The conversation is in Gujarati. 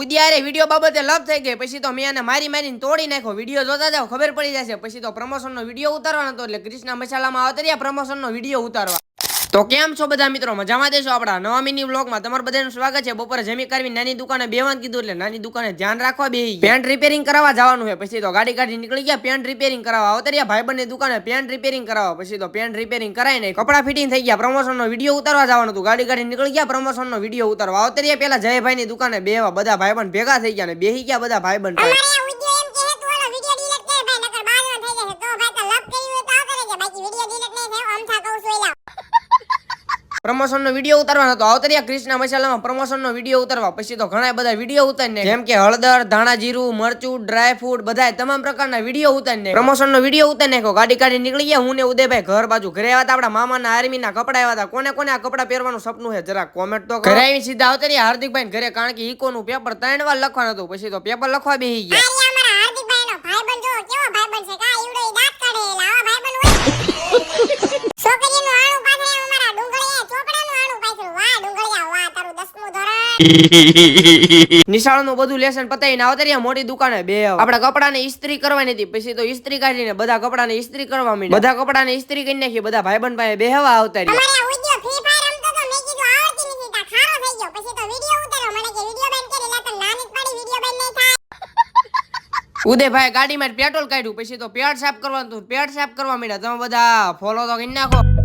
ઉદિયારે વિડીયો બાબતે લપ થઈ ગઈ, પછી તો મેં એને મારીને તોડી નાખ્યો. વિડીયો જોતા જાવ ખબર પડી જશે. પછી તો પ્રમોશનનો વિડીયો ઉતારવાનો હતો, એટલે કૃષ્ણા મસાલામાં આવતા પ્રમોશનનો વિડીયો ઉતારવા. તો કેમ છો બધા મિત્રો, મજામાં દેશો? આપણા નવા મિની વ્લોગમાં તમારું બધાનું સ્વાગત છે. બપોરે જમી કરવી નાની દુકાને બેવાનું કીધું, એટલે નાની દુકાને ધ્યાન રાખવા બેહી. પેન્ટ રિપેરિંગ કરાવવા જવાનું છે. પછી તો ગાડી નીકળી ગયા પેન્ટ રિપેરિંગ કરાવવા. આવતરિયા ભાઈબંધની દુકાને પેન્ટ રિપેરિંગ કરાવવા. પછી તો પેન્ટ રિપેરિંગ કરાઈ નહીં, કપડા ફિટિંગ થઈ ગયા. પ્રમોશનનો વિડીયો ઉતારવા જવાનું હતું. ગાડી નીકળી ગયા પ્રમોશનનો વિડીયો ઉતારવા. આવતરિયા પેલા જયભાઈની દુકાને બેહવા. બધા ભાઈબંધ ભેગા થઈ ગયા ને બેહી ગયા બધા ભાઈબંધ. પ્રમોશનનો વિડીયો ઉતારવાનો હતો. આવતરિયા કૃષ્ણા મસાલામાં પ્રમોશનનો વિડીયો ઉતારવા. પછી તો ઘણા બધા વિડીયો ઉતારીને, જેમ કે હળદર, ધાણા, જીરું, મરચું, ડ્રાય ફ્રૂટ, બધા તમામ પ્રકારના વિડીયો ઉતારીને પ્રમોશનનો વિડીયો ઉતારી નાખ્યો. ગાડી નીકળી ગયા. હું ને ઉદયભાઈ ઘર બાજુ. ઘરે આવ્યા હતા આપણા મામાના આર્મીના કપડા આવ્યા હતા. કોને કોને આ કપડા પહેરવાનું સપનું છે જરા કોમેન્ટ તો. ઘરે આવી સીધા આવતરિયા હાર્દિકભાઈ ઘરે, કારણ કે ઇકોનું પેપર 3 વાર લખવાનું હતું. પછી તો પેપર લખવા બેસી ગયા. નિશાળનું બધું લેસન પતાવીને આવતરિયા મોટી દુકાને બે. આપડા કપડાને ઇસ્ત્રી કરવાની હતી. પછી તો ઇસ્ત્રી કાઢીને બધા કપડાને ઇસ્ત્રી કરવા માંડ્યા. બધા કપડાને ઇસ્ત્રી કરી નાખી. બધા ભાઈબંધ પાસે બેહવા આવતા રહ્યા. ઉદયભાઈ ગાડીમાં પેટ્રોલ કાઢ્યું. પછી તો પેટ સાફ કરવાનું હતું. પેટ સાફ કરવા માંડ્યા. તમે બધા ફોલો તો કરી નાખો.